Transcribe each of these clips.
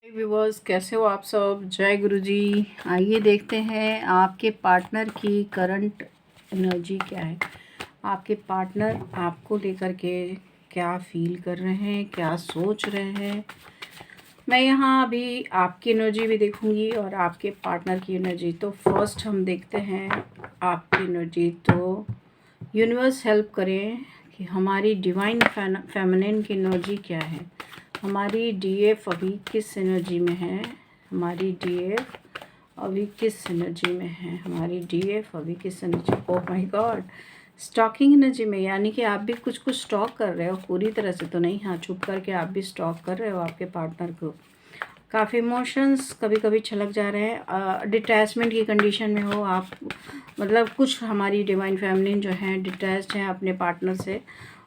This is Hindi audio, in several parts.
व्यूवर्स, कैसे हो आप सब। जय गुरु जी। आइए देखते हैं आपके पार्टनर की करंट एनर्जी क्या है। आपके पार्टनर आपको लेकर के क्या फील कर रहे हैं, क्या सोच रहे हैं। मैं यहाँ अभी आपकी एनर्जी भी देखूंगी और आपके पार्टनर की एनर्जी। तो फर्स्ट हम देखते हैं आपकी एनर्जी। तो यूनिवर्स हेल्प करें कि हमारी डिवाइन फेमिनिन की एनर्जी क्या है। हमारी डीएफ अभी किस एनर्जी में है। हमारी डीएफ अभी किस एनर्जी में है। हमारी डीएफ अभी किस energy. Oh my god, stalking energy में। यानी कि आप भी कुछ स्टॉक कर रहे हो, पूरी तरह से तो नहीं, हाँ छुप करके आप भी स्टॉक कर रहे हो आपके पार्टनर को। काफ़ी इमोशंस कभी कभी छलक जा रहे हैं। डिटैचमेंट की कंडीशन में हो आप, मतलब कुछ हमारी डिवाइन फेमिनिन जो है डिटैच्ड हैं अपने पार्टनर से,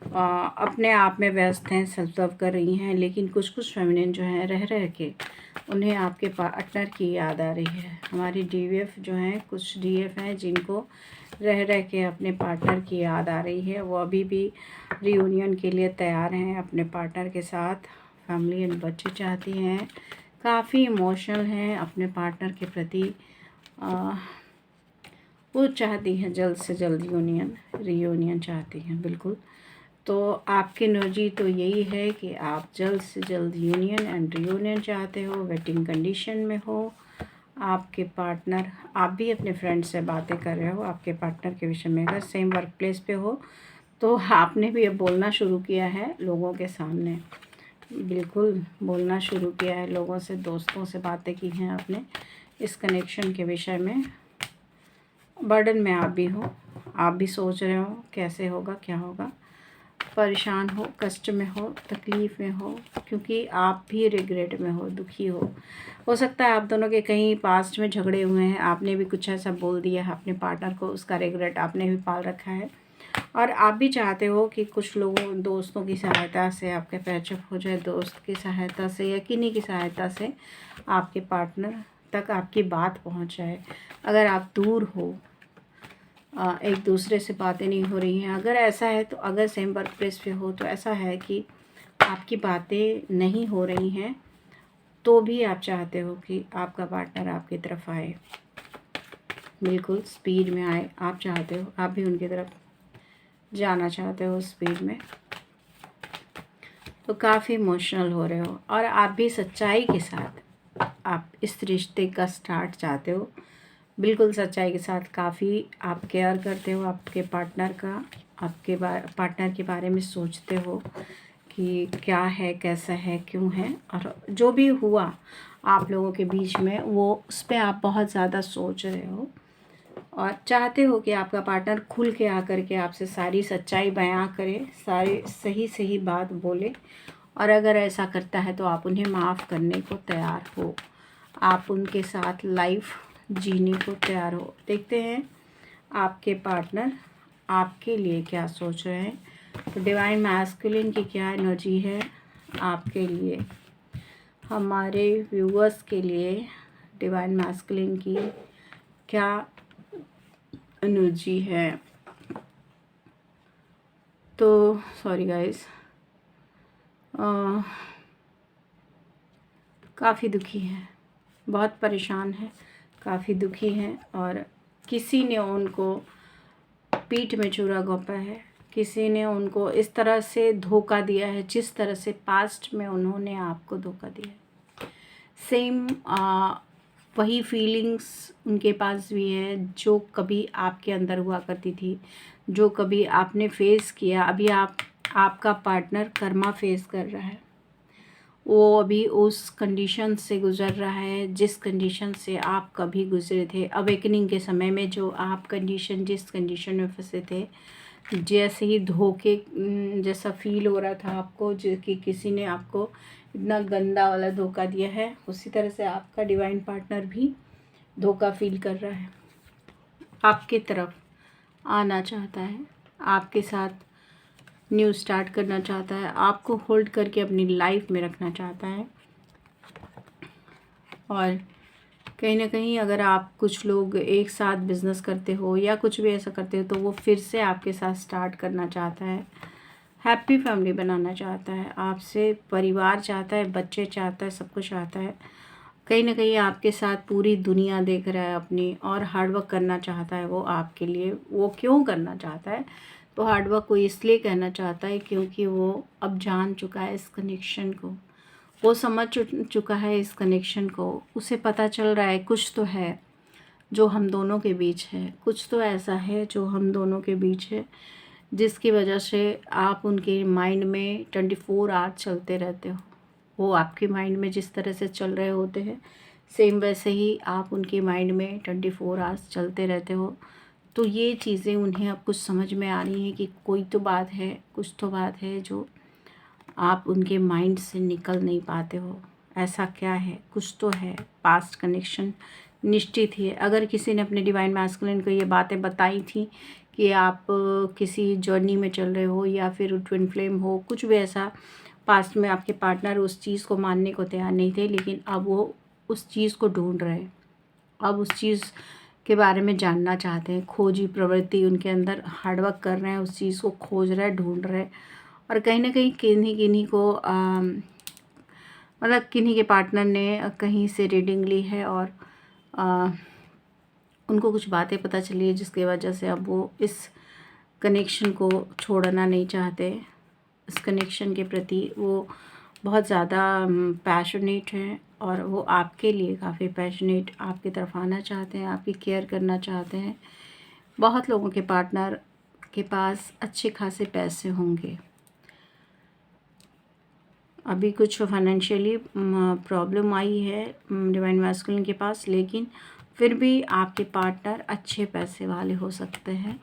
अपने आप में व्यस्त हैं, सेल्फ लव कर रही हैं। लेकिन कुछ फेमिनिन जो हैं रह रह के उन्हें आपके पार्टनर की याद आ रही है। हमारी डीएफ जो हैं, कुछ डीएफ हैं जिनको रह रह के अपने पार्टनर की याद आ रही है। वो अभी भी रियूनियन के लिए तैयार हैं अपने पार्टनर के साथ। फैमिली एंड बच्चे चाहती हैं, काफ़ी इमोशनल हैं अपने पार्टनर के प्रति। वो चाहती हैं जल्द से जल्द रियूनियन चाहती हैं बिल्कुल। तो आपकी एनर्जी तो यही है कि आप जल्द से जल्द यूनियन एंड रियूनियन चाहते हो, वेटिंग कंडीशन में हो। आपके पार्टनर, आप भी अपने फ्रेंड से बातें कर रहे हो आपके पार्टनर के विषय में। अगर सेम वर्क प्लेस पे हो तो आपने भी अब बोलना शुरू किया है लोगों के सामने, बिल्कुल बोलना शुरू किया है लोगों से, दोस्तों से बातें की हैं आपने इस कनेक्शन के विषय में। बर्डन में आप भी हो, आप भी सोच रहे हो कैसे होगा, क्या होगा। परेशान हो, कष्ट में हो, तकलीफ़ में हो, क्योंकि आप भी रिग्रेट में हो, दुखी हो सकता है आप दोनों के कहीं पास्ट में झगड़े हुए हैं, आपने भी कुछ ऐसा बोल दिया है अपने पार्टनर को, उसका रिग्रेट आपने भी पाल रखा है। और आप भी चाहते हो कि कुछ लोगों, दोस्तों की सहायता से आपके पैचअप हो जाए, दोस्त की सहायता से या किन्हीं की सहायता से आपके पार्टनर तक आपकी बात पहुंच जाए। अगर आप दूर हो, एक दूसरे से बातें नहीं हो रही हैं, अगर ऐसा है तो, अगर सेम वर्क प्लेस पे हो तो ऐसा है कि आपकी बातें नहीं हो रही हैं, तो भी आप चाहते हो कि आपका पार्टनर आपकी तरफ आए, बिल्कुल स्पीड में आए। आप चाहते हो, आप भी उनकी तरफ जाना चाहते हो स्पीड में। तो काफ़ी इमोशनल हो रहे हो और आप भी सच्चाई के साथ आप इस रिश्ते का स्टार्ट चाहते हो, बिल्कुल सच्चाई के साथ। काफ़ी आप केयर करते हो आपके पार्टनर का, आपके पार्टनर के बारे में सोचते हो कि क्या है, कैसा है, क्यों है, और जो भी हुआ आप लोगों के बीच में वो उस पर आप बहुत ज़्यादा सोच रहे हो और चाहते हो कि आपका पार्टनर खुल के आकर के आपसे सारी सच्चाई बयां करे, सारी सही सही बात बोले। और अगर ऐसा करता है तो आप उन्हें माफ़ करने को तैयार हो, आप उनके साथ लाइफ जीने को तैयार हो। देखते हैं आपके पार्टनर आपके लिए क्या सोच रहे हैं। तो डिवाइन मैस्कुलिन की क्या एनर्जी है आपके लिए, हमारे व्यूअर्स के लिए डिवाइन मैस्कुलिन की क्या एनर्जी है। तो सॉरी गाइस, काफ़ी दुखी हैं, बहुत परेशान हैं, काफ़ी दुखी हैं और किसी ने उनको पीठ में छुरा घोंपा है, किसी ने उनको इस तरह से धोखा दिया है जिस तरह से पास्ट में उन्होंने आपको धोखा दिया है। सेम वही फीलिंग्स उनके पास भी है जो कभी आपके अंदर हुआ करती थी, जो कभी आपने फेस किया। अभी आपका पार्टनर कर्मा फेस कर रहा है, वो अभी उस कंडीशन से गुज़र रहा है जिस कंडीशन से आप कभी गुज़रे थे अवेकनिंग के समय में। जो आप कंडीशन, जिस कंडीशन में फंसे थे, जैसे ही धोखे जैसा फील हो रहा था आपको, जो कि किसी ने आपको इतना गंदा वाला धोखा दिया है, उसी तरह से आपका डिवाइन पार्टनर भी धोखा फील कर रहा है, आपकी तरफ आना चाहता है, आपके साथ न्यू स्टार्ट करना चाहता है, आपको होल्ड करके अपनी लाइफ में रखना चाहता है। और कहीं ना कहीं अगर आप कुछ लोग एक साथ बिजनेस करते हो या कुछ भी ऐसा करते हो तो वो फिर से आपके साथ स्टार्ट करना चाहता है। हैप्पी फैमिली बनाना चाहता है, आपसे परिवार चाहता है, बच्चे चाहता है, सब कुछ चाहता है। कहीं ना कहीं आपके साथ पूरी दुनिया देख रहा है अपनी, और हार्डवर्क करना चाहता है वो आपके लिए। वो क्यों करना चाहता है? तो हार्डवर्क वो इसलिए करना चाहता है क्योंकि वो अब जान चुका है इस कनेक्शन को, वो समझ चुका है इस कनेक्शन को। उसे पता चल रहा है कुछ तो है जो हम दोनों के बीच है, कुछ तो ऐसा है जो हम दोनों के बीच है, जिसकी वजह से आप उनके माइंड में 24 आवर्स चलते रहते हो। वो आपके माइंड में जिस तरह से चल रहे होते हैं, सेम वैसे ही आप उनके माइंड में 24 आवर्स चलते रहते हो। तो ये चीज़ें उन्हें अब कुछ समझ में आ रही हैं कि कोई तो बात है, कुछ तो बात है जो आप उनके माइंड से निकल नहीं पाते हो। ऐसा क्या है? कुछ तो है, पास्ट कनेक्शन निश्चित ही है। अगर किसी ने अपने डिवाइन मैस्कुलिन को ये बातें बताई थी कि आप किसी जर्नी में चल रहे हो या फिर ट्विन फ्लेम हो, कुछ भी ऐसा, पास्ट में आपके पार्टनर उस चीज़ को मानने को तैयार नहीं थे, लेकिन अब वो उस चीज़ को ढूंढ रहे हैं, अब उस चीज़ के बारे में जानना चाहते हैं। खोजी प्रवृत्ति उनके अंदर, हार्डवर्क कर रहे हैं, उस चीज़ को खोज रहे हैं, ढूंढ रहे हैं। और कहीं ना कहीं किन्हीं किन्हीं को मतलब किन्हीं के पार्टनर ने कहीं से रीडिंग ली है और उनको कुछ बातें पता चली है, जिसकी वजह से अब वो इस कनेक्शन को छोड़ना नहीं चाहते। इस कनेक्शन के प्रति वो बहुत ज़्यादा पैशनेट हैं, और वो आपके लिए काफ़ी पैशनेट, आपकी तरफ आना चाहते हैं, आपकी केयर करना चाहते हैं। बहुत लोगों के पार्टनर के पास अच्छे खासे पैसे होंगे, अभी कुछ फाइनेंशियली प्रॉब्लम आई है डिवाइन मैस्कुलिन के पास, लेकिन फिर भी आपके पार्टनर अच्छे पैसे वाले हो सकते हैं।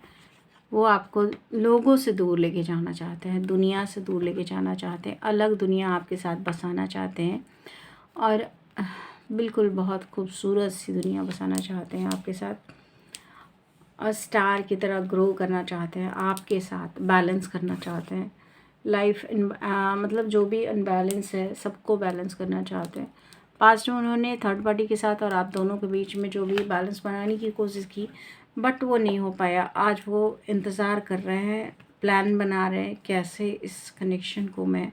वो आपको लोगों से दूर लेके जाना चाहते हैं, दुनिया से दूर लेके जाना चाहते हैं, अलग दुनिया आपके साथ बसाना चाहते हैं, और बिल्कुल बहुत खूबसूरत सी दुनिया बसाना चाहते हैं आपके साथ, और स्टार की तरह ग्रो करना चाहते हैं, आपके साथ बैलेंस करना चाहते हैं लाइफ। मतलब जो भी अनबैलेंस है सबको बैलेंस करना चाहते हैं। पास्ट में उन्होंने थर्ड पार्टी के साथ और आप दोनों के बीच में जो भी बैलेंस बनाने की कोशिश की, बट वो नहीं हो पाया। आज वो इंतज़ार कर रहे हैं, प्लान बना रहे हैं कैसे इस कनेक्शन को मैं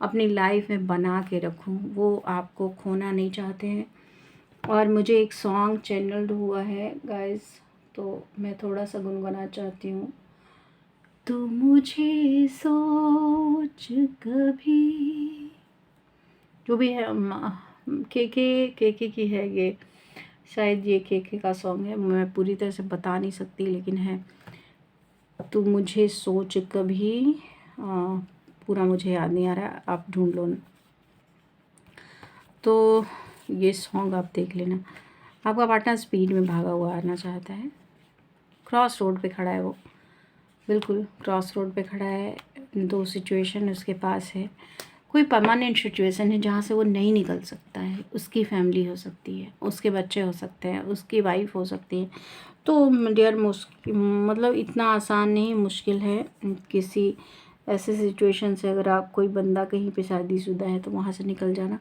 अपनी लाइफ में बना के रखूं। वो आपको खोना नहीं चाहते हैं। और मुझे एक सॉन्ग चैनल्ड हुआ है गाइस, तो मैं थोड़ा सा गुनगुना चाहती हूँ। तू मुझे सोच कभी, जो भी है, के की है ये, शायद ये के का सॉन्ग है, मैं पूरी तरह से बता नहीं सकती, लेकिन है तू मुझे सोच कभी। पूरा मुझे याद नहीं आ रहा, आप ढूंढ लो ना। तो ये सॉन्ग आप देख लेना। आपका पार्टनर स्पीड में भागा हुआ आना चाहता है, क्रॉस रोड पे खड़ा है वो, बिल्कुल क्रॉस रोड पे खड़ा है। दो सिचुएशन उसके पास है, कोई परमानेंट सिचुएशन है जहाँ से वो नहीं निकल सकता है। उसकी फैमिली हो सकती है, उसके बच्चे हो सकते हैं, उसकी वाइफ हो सकती है। तो डियर मतलब इतना आसान नहीं, मुश्किल है। किसी ऐसे सिचुएशन से अगर आप, कोई बंदा कहीं पे शादीशुदा है तो वहाँ से निकल जाना।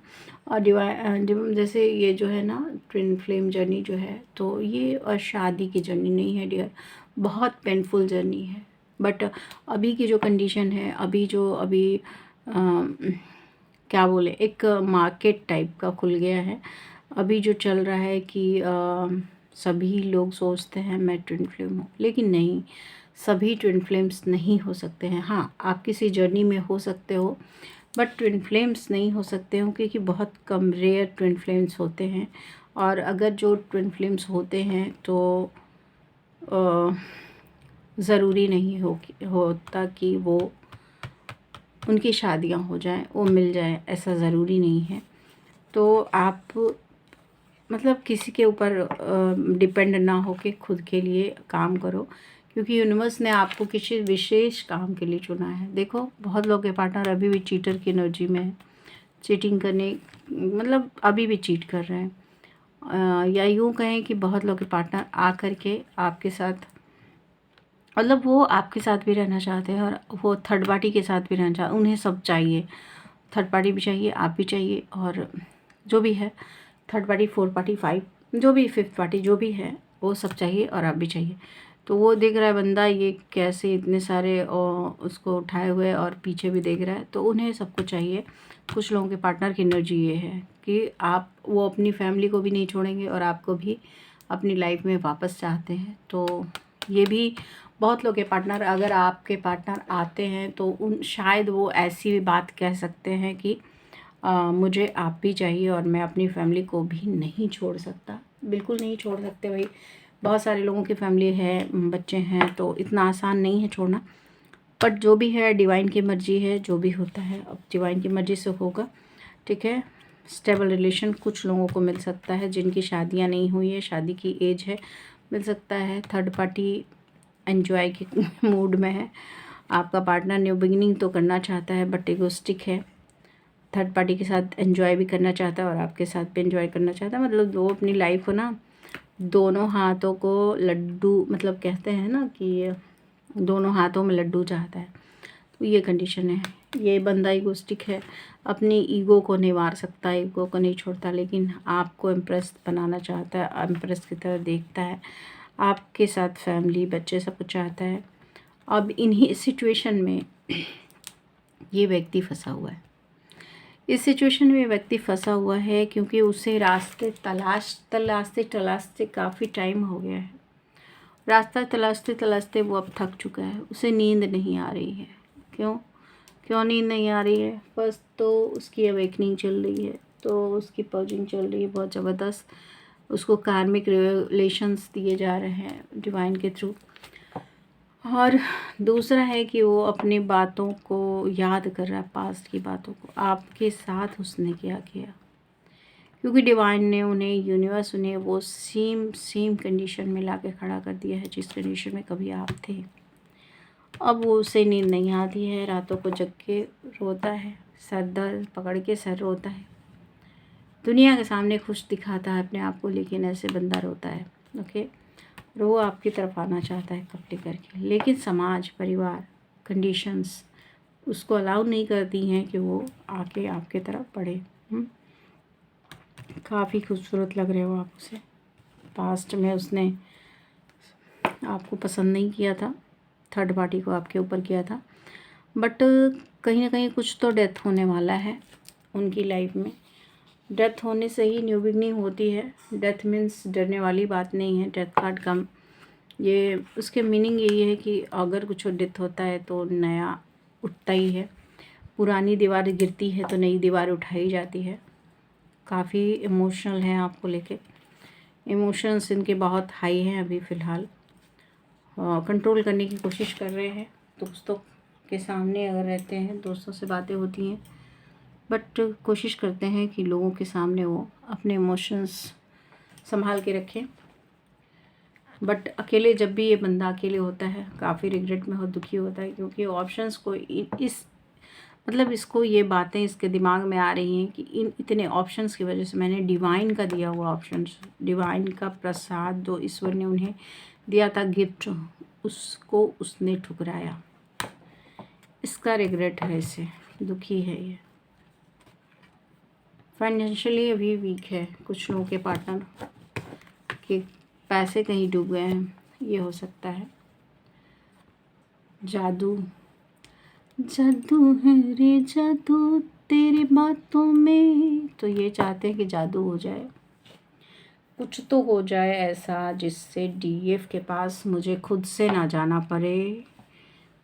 और जैसे ये जो है ना ट्विन फ्लेम जर्नी जो है, तो ये शादी की जर्नी नहीं है डियर, बहुत पेनफुल जर्नी है। बट अभी की जो कंडीशन है, अभी क्या बोले, एक मार्केट टाइप का खुल गया है। अभी जो चल रहा है कि सभी लोग सोचते हैं मैं ट्विन फ्लेम हूँ, लेकिन नहीं, सभी ट्विन फ्लेम्स नहीं हो सकते हैं। हाँ, आप किसी जर्नी में हो सकते हो, बट ट्विन फ्लेम्स नहीं हो सकते हो, क्योंकि बहुत कम रेयर ट्विन फ्लेम्स होते हैं। और अगर जो ट्विन फ्लेम्स होते हैं तो ज़रूरी नहीं होता कि वो उनकी शादियां हो जाएं, वो मिल जाए, ऐसा ज़रूरी नहीं है। तो आप मतलब किसी के ऊपर डिपेंड ना हो के खुद के लिए काम करो, क्योंकि यूनिवर्स ने आपको किसी विशेष काम के लिए चुना है। देखो, बहुत लोग के पार्टनर अभी भी चीटर की एनर्जी में है, चीटिंग करने, मतलब अभी भी चीट कर रहे हैं। या यूँ कहें कि बहुत लोग के पार्टनर आ कर के आपके साथ, मतलब वो आपके साथ भी रहना चाहते हैं और वो थर्ड पार्टी के साथ भी रहना चाहते हैं। उन्हें सब चाहिए, थर्ड पार्टी भी चाहिए, आप भी चाहिए, और जो भी है third party, fourth party, five, जो भी फिफ्थ पार्टी जो भी है, वो सब चाहिए और आप भी चाहिए। तो वो देख रहा है बंदा ये कैसे इतने सारे उसको उठाए हुए और पीछे भी देख रहा है, तो उन्हें सबको चाहिए। कुछ लोगों के पार्टनर की एनर्जी ये है कि वो अपनी फैमिली को भी नहीं छोड़ेंगे और आपको भी अपनी लाइफ में वापस चाहते हैं। तो ये भी बहुत लोग के पार्टनर, अगर आपके पार्टनर आते हैं तो शायद वो ऐसी बात कह सकते हैं कि मुझे आप भी चाहिए और मैं अपनी फैमिली को भी नहीं छोड़ सकता। बिल्कुल नहीं छोड़ सकते भाई, बहुत सारे लोगों की फैमिली है, बच्चे हैं, तो इतना आसान नहीं है छोड़ना। बट जो भी है डिवाइन की मर्ज़ी है, जो भी होता है अब डिवाइन की मर्ज़ी से होगा। ठीक है, स्टेबल रिलेशन कुछ लोगों को मिल सकता है जिनकी शादियां नहीं हुई है, शादी की एज है, मिल सकता है। थर्ड पार्टी एंजॉय के मूड में है। आपका पार्टनर न्यू बिगिनिंग तो करना चाहता है बट इगोस्टिक है, थर्ड पार्टी के साथ एंजॉय भी करना चाहता है और आपके साथ भी एंजॉय करना चाहता है। मतलब वो अपनी लाइफ को ना दोनों हाथों को लड्डू, मतलब कहते हैं ना कि दोनों हाथों में लड्डू चाहता है, तो ये कंडीशन है। ये बंदा इगोस्टिक है, अपनी ईगो को नहीं मार सकता, ईगो को नहीं छोड़ता, लेकिन आपको इम्प्रेस बनाना चाहता है, इम्प्रेस की तरह देखता है, आपके साथ फैमिली बच्चे सब कुछ चाहता है। अब इन्हीं सिचुएशन में ये व्यक्ति फंसा हुआ है। इस सिचुएशन में व्यक्ति फंसा हुआ है क्योंकि उसे रास्ते तलाशते काफ़ी टाइम हो गया है। रास्ता तलाशते तलाशते वो अब थक चुका है, उसे नींद नहीं आ रही है। क्यों नींद नहीं आ रही है? बस तो उसकी अवेकनिंग चल रही है, तो उसकी पर्जिंग चल रही है बहुत ज़बरदस्त। उसको कार्मिक रिलेशंस दिए जा रहे हैं डिवाइन के थ्रू। और दूसरा है कि वो अपनी बातों को याद कर रहा है, पास्ट की बातों को, आपके साथ उसने क्या किया, क्योंकि डिवाइन ने उन्हें, यूनिवर्स उन्हें वो सेम कंडीशन में लाके खड़ा कर दिया है जिस कंडीशन में कभी आप थे। अब वो उसे नींद नहीं आती है, रातों को जग के रोता है, सर दर्द पकड़ के सर रोता है, दुनिया के सामने खुश दिखाता है अपने आप को, लेकिन ऐसे बंदा रोता है। ओके, वो आपकी तरफ आना चाहता है कपड़े करके, लेकिन समाज, परिवार, कंडीशंस उसको अलाउ नहीं करती हैं कि वो आके आपके तरफ बढ़े। काफ़ी खूबसूरत लग रहे हो आप उसे। पास्ट में उसने आपको पसंद नहीं किया था, थर्ड पार्टी को आपके ऊपर किया था, बट कहीं ना कहीं कुछ तो डेथ होने वाला है उनकी लाइफ में। डेथ होने से ही न्यू बिगनिंग होती है। डेथ मीन्स डरने वाली बात नहीं है। डेथ कार्ड कम, ये उसके मीनिंग यही है कि अगर कुछ डेथ होता है तो नया उठता ही है, पुरानी दीवार गिरती है तो नई दीवार उठाई जाती है। काफ़ी इमोशनल हैं आपको लेके, इमोशंस इनके बहुत हाई हैं अभी फ़िलहाल। कंट्रोल करने की कोशिश कर रहे हैं, दोस्तों के सामने अगर रहते हैं, दोस्तों से बातें होती हैं, बट कोशिश करते हैं कि लोगों के सामने वो अपने इमोशंस संभाल के रखें। बट अकेले, जब भी ये बंदा अकेले होता है काफ़ी रिग्रेट में हो, दुखी होता है, क्योंकि ऑप्शंस को मतलब इसको ये बातें इसके दिमाग में आ रही हैं कि इन इतने ऑप्शंस की वजह से मैंने डिवाइन का दिया हुआ ऑप्शंस, डिवाइन का प्रसाद जो ईश्वर ने उन्हें दिया था गिफ्ट, उसको उसने ठुकराया। इसका रिग्रेट है, इसे दुखी है ये। फाइनेंशियली अभी वीक है, कुछ लोगों के पार्टनर के पैसे कहीं डूब गए हैं, ये हो सकता है। जादू जादू है रे जादू तेरी बातों में, तो ये चाहते हैं कि जादू हो जाए, कुछ तो हो जाए ऐसा जिससे डीएफ के पास मुझे खुद से ना जाना पड़े,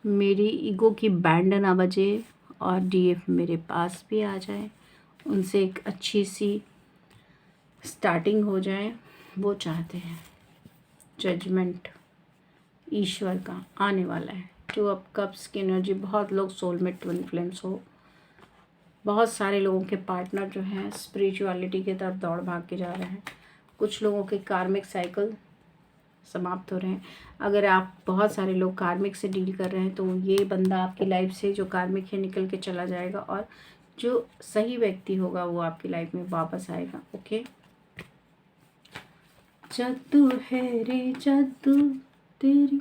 मेरी ईगो की बैंड ना बजे और डीएफ मेरे पास भी आ जाए, उनसे एक अच्छी सी स्टार्टिंग हो जाए, वो चाहते हैं। जजमेंट ईश्वर का आने वाला है। टू ऑफ कप्स की एनर्जी, बहुत लोग सोलमेट ट्विन फ्लेम्स हो, बहुत सारे लोगों के पार्टनर जो हैं स्पिरिचुअलिटी की तरफ दौड़ भाग के जा रहे हैं। कुछ लोगों के कार्मिक साइकिल समाप्त हो रहे हैं। अगर आप बहुत सारे लोग कार्मिक से डील कर रहे हैं तो ये बंदा आपकी लाइफ से जो कार्मिक है निकल के चला जाएगा और जो सही व्यक्ति होगा वो आपकी लाइफ में वापस आएगा। ओके, जादू है रे जादू तेरी।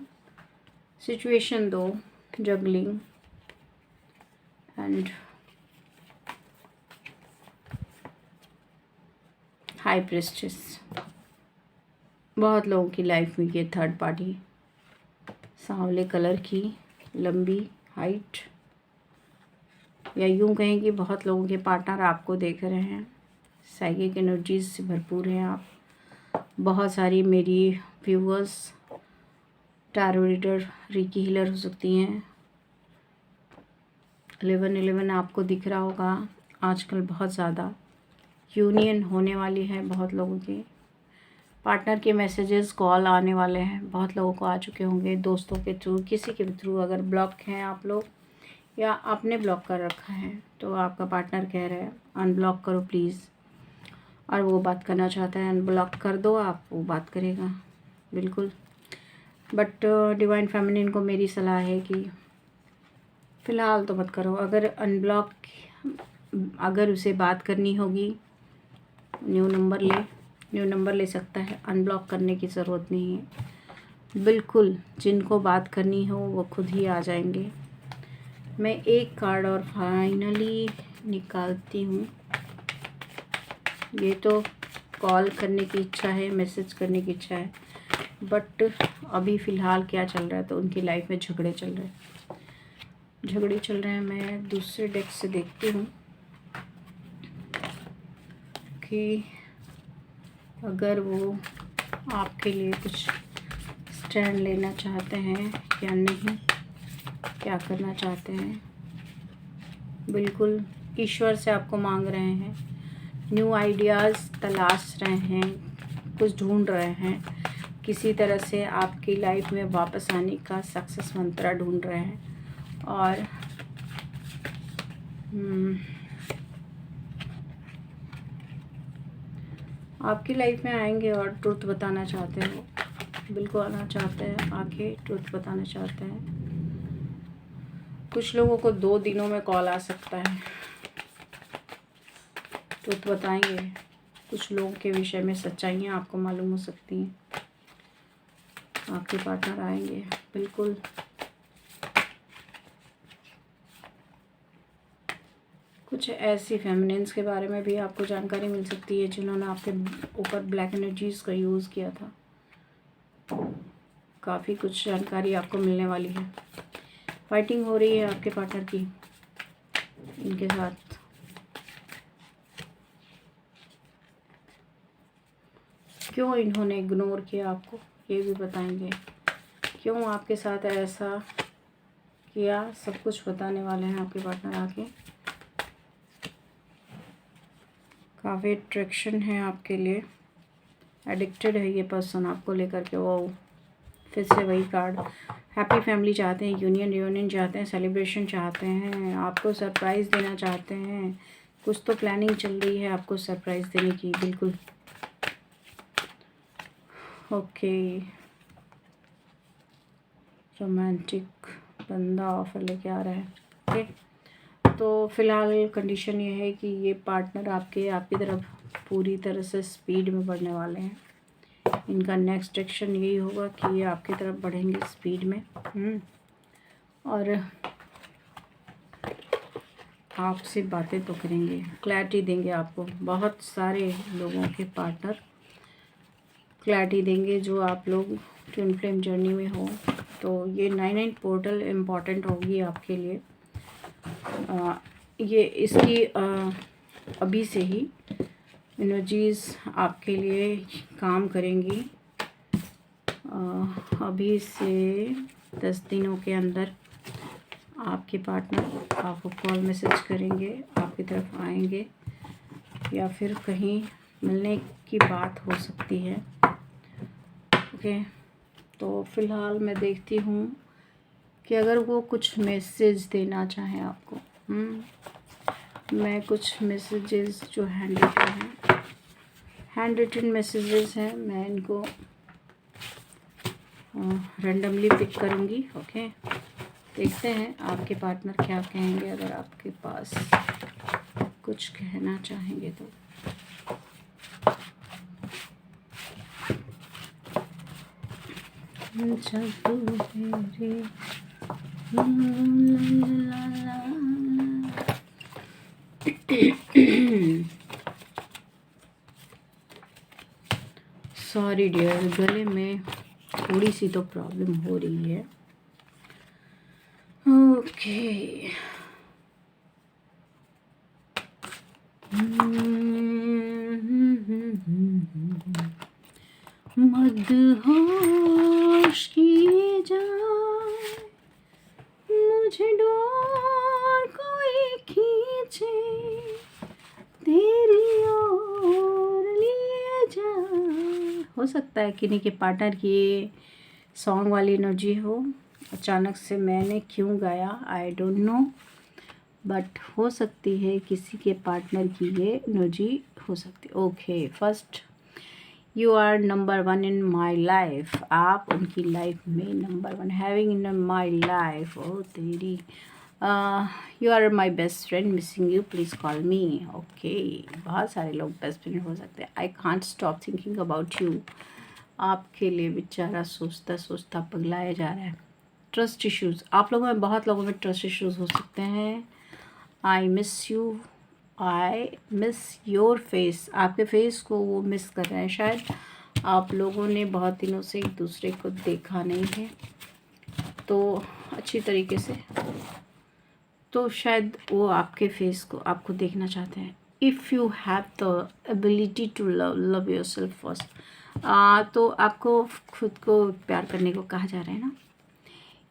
Situation 2, juggling and high priestess. बहुत लोगों की लाइफ में ये थर्ड पार्टी सांवले कलर की, लंबी हाइट, या यूँ कहें कि बहुत लोगों के पार्टनर आपको देख रहे हैं। साइकिक एनर्जीज से भरपूर हैं आप। बहुत सारी मेरी viewers tarot reader, Ricky healer हो सकती हैं। 1111 आपको दिख रहा होगा। आजकल बहुत ज़्यादा यूनियन होने वाली है बहुत लोगों की। पार्टनर के मैसेजेस, कॉल आने वाले हैं, बहुत लोगों को आ चुके होंगे, दोस्तों के थ्रू, किसी के भी थ्रू। अगर ब्लॉक हैं आप लोग या आपने ब्लॉक कर रखा है तो आपका पार्टनर कह रहा है अनब्लॉक करो प्लीज़, और वो बात करना चाहता है। अनब्लॉक कर दो आप, वो बात करेगा बिल्कुल। बट डिवाइन फेमिनिन को मेरी सलाह है कि फ़िलहाल तो मत करो। अगर अनब्लॉक, अगर उसे बात करनी होगी, न्यू नंबर ले सकता है। अनब्लॉक करने की ज़रूरत नहीं है बिल्कुल। जिनको बात करनी हो वो खुद ही आ जाएंगे। मैं एक कार्ड और फाइनली निकालती हूँ। ये तो कॉल करने की इच्छा है, मैसेज करने की इच्छा है, बट अभी फ़िलहाल क्या चल रहा है, तो उनकी लाइफ में झगड़े चल रहे हैं। मैं दूसरे डेक से देखती हूँ कि अगर वो आपके लिए कुछ स्टैंड लेना चाहते हैं या नहीं, क्या करना चाहते हैं। बिल्कुल ईश्वर से आपको मांग रहे हैं, न्यू आइडियाज़ तलाश रहे हैं, कुछ ढूंढ रहे हैं, किसी तरह से आपकी लाइफ में वापस आने का सक्सेस मंत्र ढूंढ रहे हैं। और आपकी लाइफ में आएंगे और ट्रुथ बताना चाहते हो, बिल्कुल आना चाहते हैं, आके ट्रुथ बताना चाहते हैं। कुछ लोगों को 2 दिनों में कॉल आ सकता है, ट्रुथ बताएंगे। कुछ लोगों के विषय में सच्चाइयाँ आपको मालूम हो सकती हैं। आपके पार्टनर आएंगे बिल्कुल। कुछ ऐसी फेमिनिन्स के बारे में भी आपको जानकारी मिल सकती है जिन्होंने आपके ऊपर ब्लैक एनर्जीज़ का यूज़ किया था। काफ़ी कुछ जानकारी आपको मिलने वाली है। फाइटिंग हो रही है आपके पार्टनर की इनके साथ। क्यों इन्होंने इग्नोर किया आपको, ये भी बताएंगे। क्यों आपके साथ ऐसा किया, सब कुछ बताने वाले हैं आपके पार्टनर आके। काफ़ी अट्रैक्शन है आपके लिए, एडिक्टेड है ये पर्सन आपको लेकर के। वो फिर से वही कार्ड, हैप्पी फैमिली चाहते हैं, यूनियन चाहते हैं, सेलिब्रेशन चाहते हैं, आपको सरप्राइज़ देना चाहते हैं। कुछ तो प्लानिंग चल रही है आपको सरप्राइज़ देने की बिल्कुल। ओके, रोमांटिक बंदा ऑफर लेके आ रहा है। ओके, तो फ़िलहाल कंडीशन ये है कि ये पार्टनर आपकी तरफ पूरी तरह से स्पीड में बढ़ने वाले हैं। इनका नेक्स्ट एक्शन यही होगा कि ये आपकी तरफ बढ़ेंगे स्पीड में। और आपसे बातें तो करेंगे, क्लैरिटी देंगे आपको। बहुत सारे लोगों के पार्टनर क्लैरिटी देंगे जो आप लोग ट्विन फ्लेम जर्नी में हो। तो ये 99 पोर्टल इम्पॉर्टेंट होगी आपके लिए। ये इसकी अभी से ही एनर्जीज़ आपके लिए काम करेंगी। अभी से 10 दिनों के अंदर आपके पार्टनर आपको कॉल मैसेज करेंगे, आपकी तरफ आएंगे, या फिर कहीं मिलने की बात हो सकती है। ओके, तो फ़िलहाल मैं देखती हूँ कि अगर वो कुछ मैसेज देना चाहें आपको। मैं कुछ मैसेजेस जो हैंड रिटन मैसेजेस हैं, मैं इनको रैंडमली पिक करूँगी। ओके, देखते हैं आपके पार्टनर क्या कहेंगे अगर आपके पास कुछ कहना चाहेंगे तो। सॉरी डियर, गले में थोड़ी सी तो प्रॉब्लम हो रही है। ओके। मदहोश किए जाए मुझे डोर कोई खींचे तेरी ओर लिए जाए। हो सकता है किन्हीं के पार्टनर की ये सॉन्ग वाली एनर्जी हो। अचानक से मैंने क्यों गाया आई डोंट नो, बट हो सकती है किसी के पार्टनर की ये एनर्जी हो सकती है। Okay, first you are number one in my life. आप उनकी लाइफ में number one having in my life. ओ तेरी you are my best friend missing you please call me. Okay, बहुत सारे लोग बेस्ट फ्रेंड हो सकते हैं। I can't stop thinking about you. आपके लिए बेचारा सोचता सोचता पगलाया जा रहा है। ट्रस्ट इश्यूज़, आप लोगों में बहुत लोगों में ट्रस्ट इश्यूज़ हो सकते हैं। आई miss you, I miss your face. आपके फेस को वो मिस कर रहे हैं शायद। आप लोगों ने बहुत दिनों से एक दूसरे को देखा नहीं है तो अच्छी तरीके से, तो शायद वो आपके फेस को आपको देखना चाहते हैं। If you have the ability to love yourself first, तो आपको खुद को प्यार करने को कहा जा रहा है ना।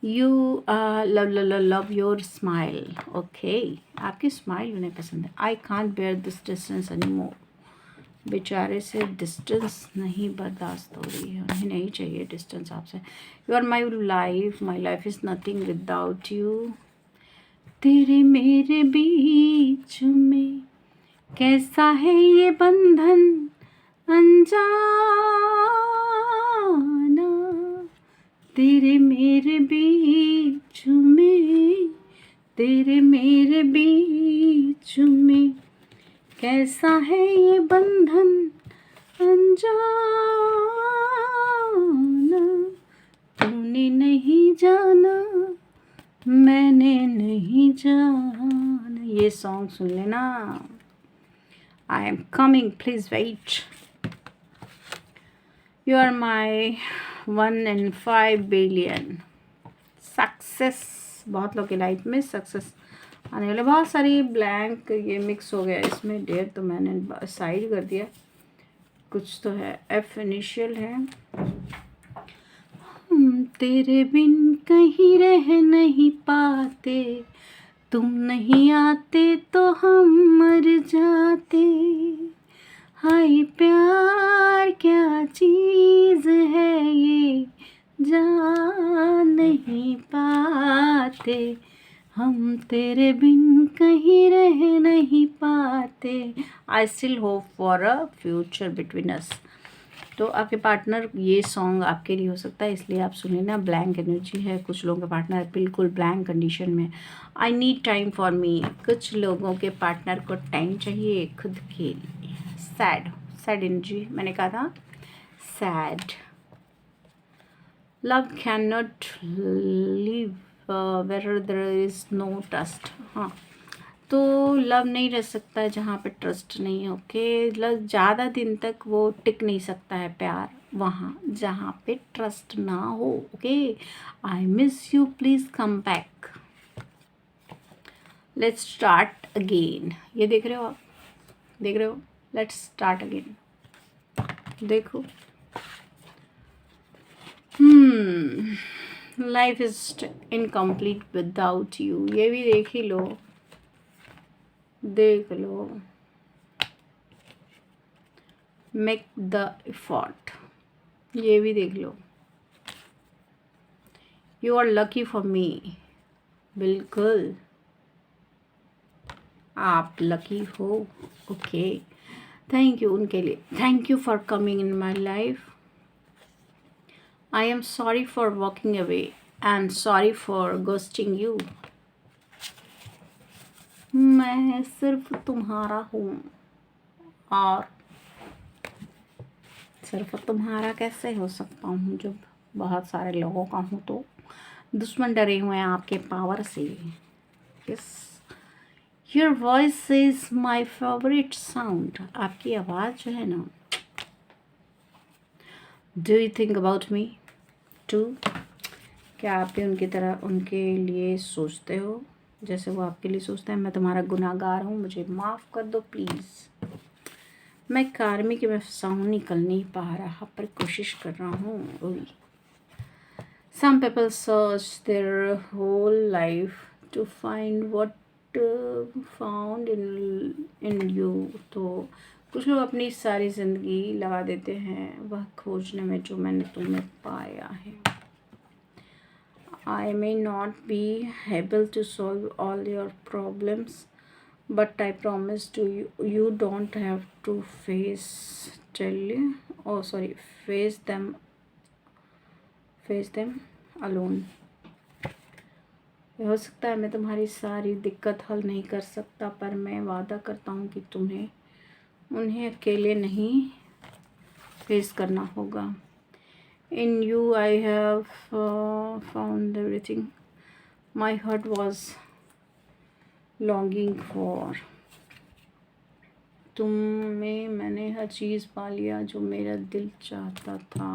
You love your smile. Okay, आपकी स्माइल उन्हें पसंद है। I can't bear this distance any more. बेचारे से डिस्टेंस नहीं बर्दाश्त हो रही है, उन्हें नहीं चाहिए डिस्टेंस आपसे। You are my life is nothing without you. तेरे मेरे बीच में कैसा है ये बंधन अनजाना। तेरे मेरे बीच में, तेरे मेरे बीच में कैसा है ये बंधन अनजाना। तूने नहीं जाना मैंने नहीं जाना। ये सॉन्ग सुन लेना। I am coming please wait. You are my 1 in 5 billion। Success, बहुत लोग की लाइफ में सक्सेस आने वाले। बहुत सारी ब्लैंक ये मिक्स हो गया इसमें, डेयर तो मैंने साइड कर दिया। कुछ तो है, एफ इनिशियल है। हम तेरे बिन कहीं रह नहीं पाते, तुम नहीं आते तो हम मर जाते। हाय प्यार क्या चीज़ है ये जान नहीं पाते, हम तेरे बिन कहीं रह नहीं पाते। I still hope for a future between us. तो आपके पार्टनर ये सॉन्ग आपके लिए हो सकता है, इसलिए आप सुनिए ना। ब्लैंक एनर्जी है, कुछ लोगों के पार्टनर बिल्कुल ब्लैंक कंडीशन में। I need time for me. कुछ लोगों के पार्टनर को टाइम चाहिए खुद के लिए। सैड, सैड एनर्जी मैंने कहा था, sad. Love can not live where there is no trust. हाँ, तो लव नहीं रह सकता है जहाँ पे ट्रस्ट नहीं है। ओके, लव ज़्यादा दिन तक वो टिक नहीं सकता है प्यार वहाँ जहाँ पे ट्रस्ट ना हो। Okay, I miss you please come back. Let's start again. ये देख रहे हो आप, देख रहे हो? Let's start again. देखो, life is incomplete without you. ये भी देख ही लो, देख लो। मेक द एफर्ट, ये भी देख लो। You are lucky for me, बिल्कुल आप लकी हो। ओके, थैंक यू उनके लिए। Thank you for coming in my life. I am sorry for walking away and sorry for ghosting you. मैं सिर्फ तुम्हारा हूँ और सिर्फ तुम्हारा कैसे हो सकता हूँ जब बहुत सारे लोगों का हूँ। तो दुश्मन डरे हुए हैं आपके पावर से। Yes, your voice is my favourite sound. आपकी आवाज़ जो है ना, do you think about me too? क्या आप भी उनकी तरह उनके लिए सोचते हो जैसे वो आपके लिए सोचते हैं? मैं तुम्हारा गुनाहगार हूँ, मुझे माफ़ कर दो प्लीज़। मैं कार्मिक में फंसा हूँ, निकल नहीं पा रहा, पर कोशिश कर रहा हूँ। Some people search their whole life to find what found in you। तो कुछ लोग अपनी सारी ज़िंदगी लगा देते हैं वह खोजने में जो मैंने तुम्हें पाया है। I may not be able to solve all your problems, but I promise to you don't have to face them alone। हो सकता है मैं तुम्हारी सारी दिक्कत हल नहीं कर सकता, पर मैं वादा करता हूँ कि उन्हें अकेले नहीं फेस करना होगा। In you I have found everything my heart was longing for। तुम में मैंने हर चीज़ पा लिया जो मेरा दिल चाहता था।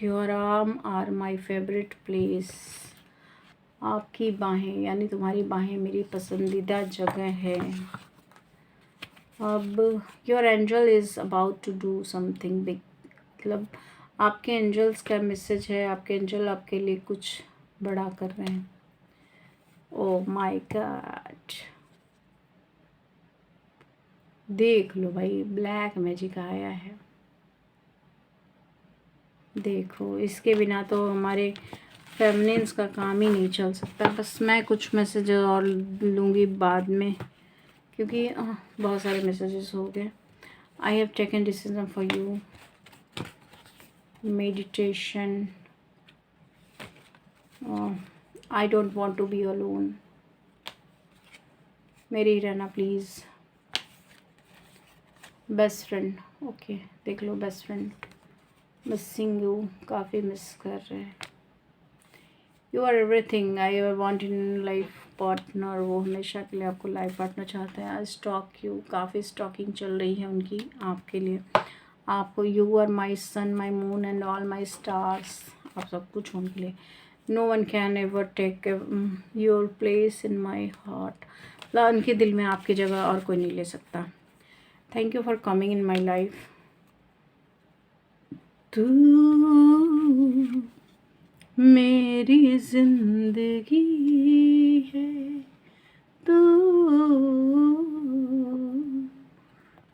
Your arm are my favorite place। आपकी बाहें यानी तुम्हारी बाहें मेरी पसंदीदा जगह है। अब Your angel is about to do something big। मतलब आपके एंजल्स का मैसेज है, आपके एंजल आपके लिए कुछ बड़ा कर रहे हैं। ओह माय गॉड, देख लो भाई, ब्लैक मैजिक आया है। देखो, इसके बिना तो हमारे फेमिनिन्स का काम ही नहीं चल सकता। बस मैं कुछ मैसेज और लूँगी बाद में, क्योंकि बहुत सारे मैसेजेस हो गए। I have taken decision for you, meditation. I don't want to be alone. मेरे ही रहना प्लीज़। बेस्ट फ्रेंड, ओके देख लो, बेस्ट फ्रेंड मिसिंग यू, काफ़ी मिस कर रहे हैं। You are everything I ever want in life partner. वो हमेशा के लिए आपको लाइफ पार्टनर चाहते हैं। आई स्टॉक यू, काफ़ी स्टॉकिंग चल रही है उनकी आपके लिए। आपको you are my sun, my moon and all my stars, आप सब कुछ उनके लिए। No one can ever take your place in my heart. मतलब उनके दिल में आपकी जगह और कोई नहीं ले सकता। Thank you for coming in my life. तू मेरी जिंदगी है, तू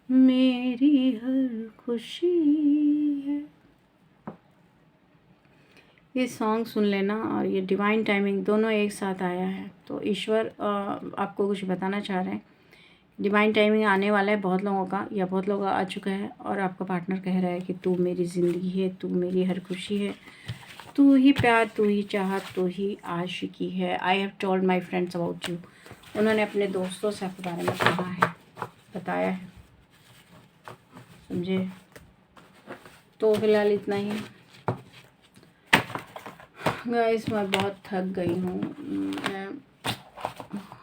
मेरी हर खुशी है। ये सॉन्ग सुन लेना, और ये डिवाइन टाइमिंग दोनों एक साथ आया है। तो ईश्वर आपको कुछ बताना चाह रहे हैं। डिवाइन टाइमिंग आने वाला है बहुत लोगों का, या बहुत लोगों का आ चुका है, और आपका पार्टनर कह रहा है कि तू मेरी ज़िंदगी है, तू मेरी हर खुशी है, तू ही प्यार, तू ही चाहत, तू ही आशिकी है। I have told my friends about you. उन्होंने अपने दोस्तों से आपके बारे में कहा है, बताया है, समझे? तो फिलहाल इतना ही गाइस। मैं बहुत थक गई हूँ,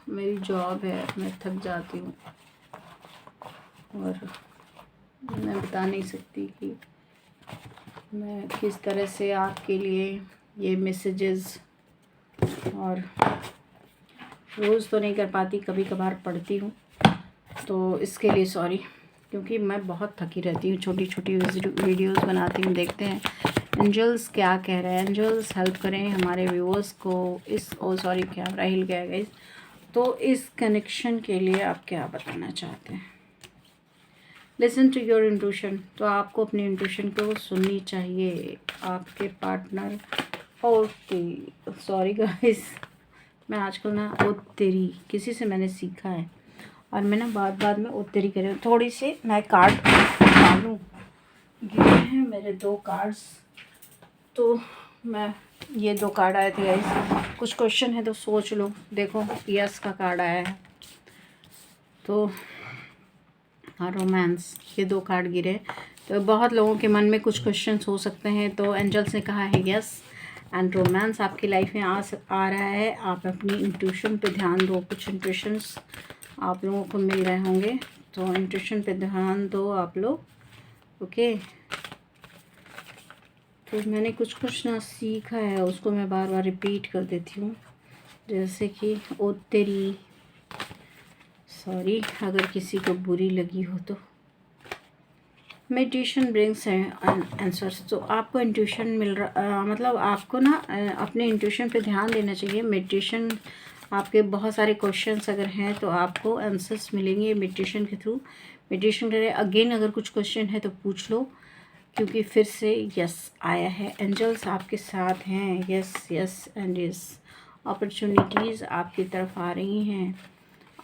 मेरी जॉब है, मैं थक जाती हूँ, और मैं बता नहीं सकती कि मैं किस तरह से आपके लिए ये मैसेजेस, और रोज़ तो नहीं कर पाती, कभी कभार पढ़ती हूँ, तो इसके लिए सॉरी, क्योंकि मैं बहुत थकी रहती हूँ। छोटी छोटी वीडियोस बनाती हूँ, देखते हैं एंजल्स क्या कह रहे हैं। एंजल्स हेल्प करें हमारे व्यूअर्स को इस सॉरी कैमरा हिल गया गाइस। तो इस कनेक्शन के लिए आप क्या बताना चाहते हैं? Listen to your intuition. तो आपको अपनी इंट्यूशन को सुननी चाहिए। आपके पार्टनर और सॉरी गाइस, मैं आजकल ना ओ तेरी किसी से मैंने सीखा है, और मैं ना बाद में ओ तेरी कह रही हूँ। थोड़ी सी मैं कार्ड डालूँ, ये हैं मेरे 2 कार्ड्स। तो मैं ये 2 कार्ड आए थे गाइस। कुछ क्वेश्चन है तो सोच लो। देखो, यस का कार्ड आया है, तो हाँ रोमांस, ये 2 कार्ड गिरे। तो बहुत लोगों के मन में कुछ क्वेश्चंस हो सकते हैं, तो एंजल्स ने कहा है यस एंड रोमांस आपकी लाइफ में आ रहा है। आप अपनी इंट्यूशन पे ध्यान दो। कुछ इंट्यूशंस आप लोगों को मिल रहे होंगे, तो इंट्यूशन पे ध्यान दो आप लोग, ओके। तो मैंने कुछ ना सीखा है, उसको मैं बार बार रिपीट कर देती हूँ। जैसे कि ओ तेरी, सॉरी अगर किसी को बुरी लगी हो तो। Meditation brings answers. तो आपको इंट्यूशन मिल रहा, मतलब आपको ना अपने इंट्यूशन पे ध्यान देना चाहिए। मेडिटेशन, आपके बहुत सारे क्वेश्चंस अगर हैं तो आपको आंसर्स मिलेंगे मेडिटेशन के थ्रू। मेडिटेशन करें, अगेन अगर कुछ क्वेश्चन है तो पूछ लो, क्योंकि फिर से यस आया है। एंजल्स आपके साथ हैं, yes yes and yes. Opportunities आपकी तरफ आ रही हैं।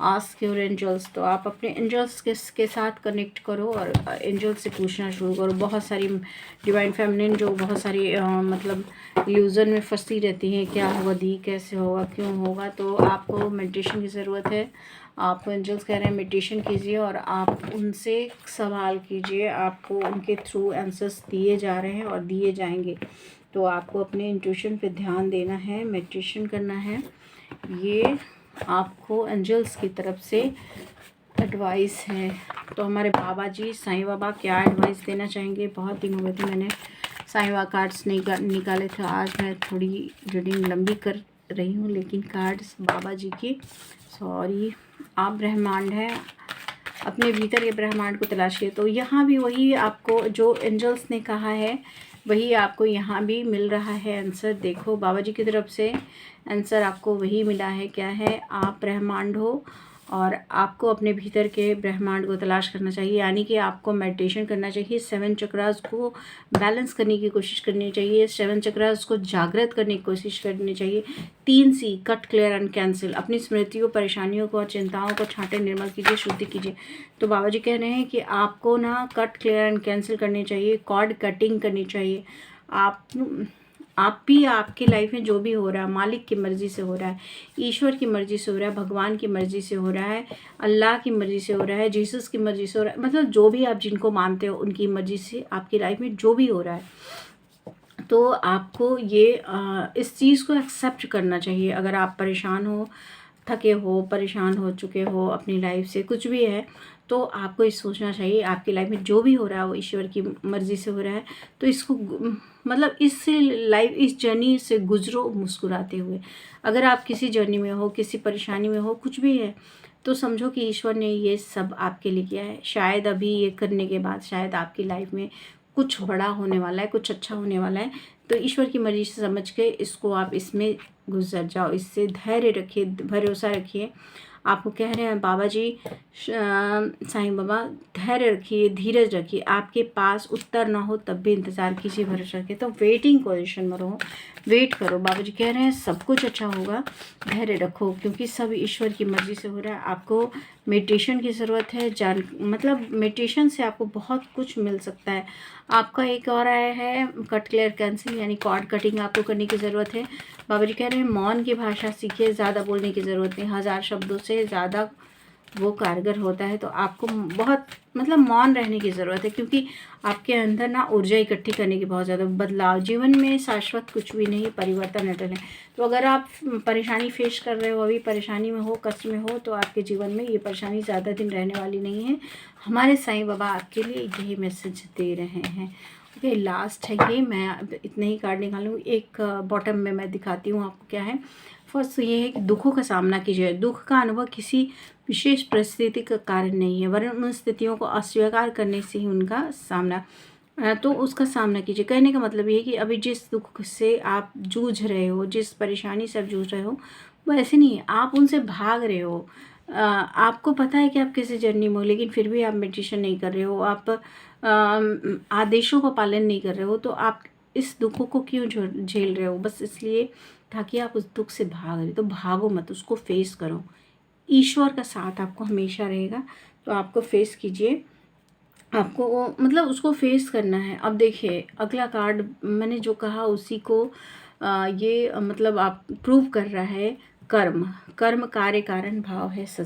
Ask your angels. तो आप अपने एंजल्स के साथ कनेक्ट करो और एंजल्स से पूछना शुरू करो। बहुत सारी डिवाइन फेमिनिन जो बहुत सारी मतलब इल्यूजन में फंसी रहती हैं, क्या होगा दी, कैसे होगा, क्यों होगा। तो आपको मेडिटेशन की ज़रूरत है। आपको एंजल्स कह रहे हैं मेडिटेशन कीजिए और आप उनसे सवाल कीजिए, आपको उनके थ्रू आंसर्स दिए जा रहे हैं और दिए जाएंगे। तो आपको अपने इंट्यूशन पे ध्यान देना है, मेडिटेशन करना है। ये आपको एंजल्स की तरफ से एडवाइस है। तो हमारे बाबा जी साईं बाबा क्या एडवाइस देना चाहेंगे। बहुत दिन हो गए थे मैंने साईं बाबा कार्ड्स निकाले थे। आज मैं थोड़ी रीडिंग लंबी कर रही हूँ, लेकिन कार्ड्स बाबा जी की। सॉरी, आप ब्रह्मांड हैं, अपने भीतर के ब्रह्मांड को तलाशिए। तो यहाँ भी वही आपको जो एंजल्स ने कहा है वही आपको यहाँ भी मिल रहा है आंसर। देखो बाबा जी की तरफ से आंसर आपको वही मिला है। क्या है, आप ब्रह्मांड हो और आपको अपने भीतर के ब्रह्मांड को तलाश करना चाहिए। यानी कि आपको मेडिटेशन करना चाहिए, 7 चक्रास को बैलेंस करने की कोशिश करनी चाहिए, 7 चक्रास को जागृत करने की कोशिश करनी चाहिए। 3 सी, कट, क्लियर एंड कैंसिल। अपनी स्मृतियों, परेशानियों को और चिंताओं को छांटे, निर्मल कीजिए, शुद्धि कीजिए। तो बाबा जी कह रहे हैं कि आपको ना कट, क्लियर एंड कैंसिल करनी चाहिए, कॉर्ड कटिंग करनी चाहिए। आप भी आपकी लाइफ में जो भी हो रहा है मालिक की मर्ज़ी से हो रहा है, ईश्वर की मर्ज़ी से हो रहा है, भगवान की मर्ज़ी से हो रहा है, अल्लाह की मर्ज़ी से हो रहा है, जीसस की मर्ज़ी से हो रहा है, मतलब जो भी आप जिनको मानते हो उनकी मर्ज़ी से आपकी लाइफ में जो भी हो रहा है। तो आपको ये इस चीज़ को एक्सेप्ट करना चाहिए। अगर आप परेशान हो, थके हो, परेशान हो चुके हो अपनी लाइफ से, कुछ भी है, तो आपको ये सोचना चाहिए आपकी लाइफ में जो भी हो रहा है वो ईश्वर की मर्ज़ी से हो रहा है। तो इसको मतलब इस जर्नी से गुजरो मुस्कुराते हुए। अगर आप किसी जर्नी में हो, किसी परेशानी में हो, कुछ भी है, तो समझो कि ईश्वर ने ये सब आपके लिए किया है। शायद अभी ये करने के बाद शायद आपकी लाइफ में कुछ बड़ा होने वाला है, कुछ अच्छा होने वाला है। तो ईश्वर की मर्ज़ी से समझ के इसको आप इसमें गुजर जाओ, इससे धैर्य रखिए, भरोसा रखिए। आपको कह रहे हैं बाबा जी साईं बाबा, धैर्य रखिए, धीरज रखिए। आपके पास उत्तर ना हो तब भी इंतज़ार कीजिए, भरोसा रखिए। तो वेटिंग पोजीशन में रहो, वेट करो। बाबा जी कह रहे हैं सब कुछ अच्छा होगा, धैर्य रखो, क्योंकि सब ईश्वर की मर्ज़ी से हो रहा है। आपको मेडिटेशन की ज़रूरत है, मतलब मेडिटेशन से आपको बहुत कुछ मिल सकता है। आपका एक और आया है कट, क्लियर, कैंसिल, यानी कॉर्ड कटिंग आपको करने की ज़रूरत है। बाबा जी कह रहे हैं मौन की भाषा सीखिए, ज़्यादा बोलने की ज़रूरत नहीं, 1000 शब्दों से ज़्यादा वो कारगर होता है। तो आपको बहुत मतलब मौन रहने की ज़रूरत है, क्योंकि आपके अंदर ना ऊर्जा इकट्ठी करने की बहुत ज़्यादा। बदलाव, जीवन में शाश्वत कुछ भी नहीं, परिवर्तन अटल है। तो अगर आप परेशानी फेस कर रहे हो, अभी परेशानी में हो, कष्ट में हो, तो आपके जीवन में ये परेशानी ज़्यादा दिन रहने वाली नहीं है। हमारे साईं बाबा आपके लिए यही मैसेज दे रहे हैं। ओके, लास्ट है ये, मैं अब इतने ही कार्ड निकालूँ। एक बॉटम में मैं दिखाती हूँ आपको क्या है। फर्स्ट ये है कि दुखों का सामना कीजिए। दुख का अनुभव किसी विशेष परिस्थिति का कारण नहीं है, वरन उन स्थितियों को अस्वीकार करने से ही उनका सामना तो उसका सामना कीजिए। कहने का मतलब ये है कि अभी जिस दुख से आप जूझ रहे हो, जिस परेशानी से आप जूझ रहे हो, वो ऐसे नहीं है, आप उनसे भाग रहे हो। आपको पता है कि आप किसी जर्नी में हो, लेकिन फिर भी आप मेडिटेशन नहीं कर रहे हो, आप आदेशों का पालन नहीं कर रहे हो। तो आप इस दुखों को क्यों झेल रहे हो? बस इसलिए ताकि आप उस दुख से भाग रहे। तो भागो मत, उसको फेस करो। ईश्वर का साथ आपको हमेशा रहेगा, तो आपको फेस कीजिए। आपको मतलब उसको फेस करना है। अब देखिए अगला कार्ड मैंने जो कहा उसी को ये मतलब आप प्रूव कर रहा है। कर्म, कर्म कार्य कारण भाव है सच।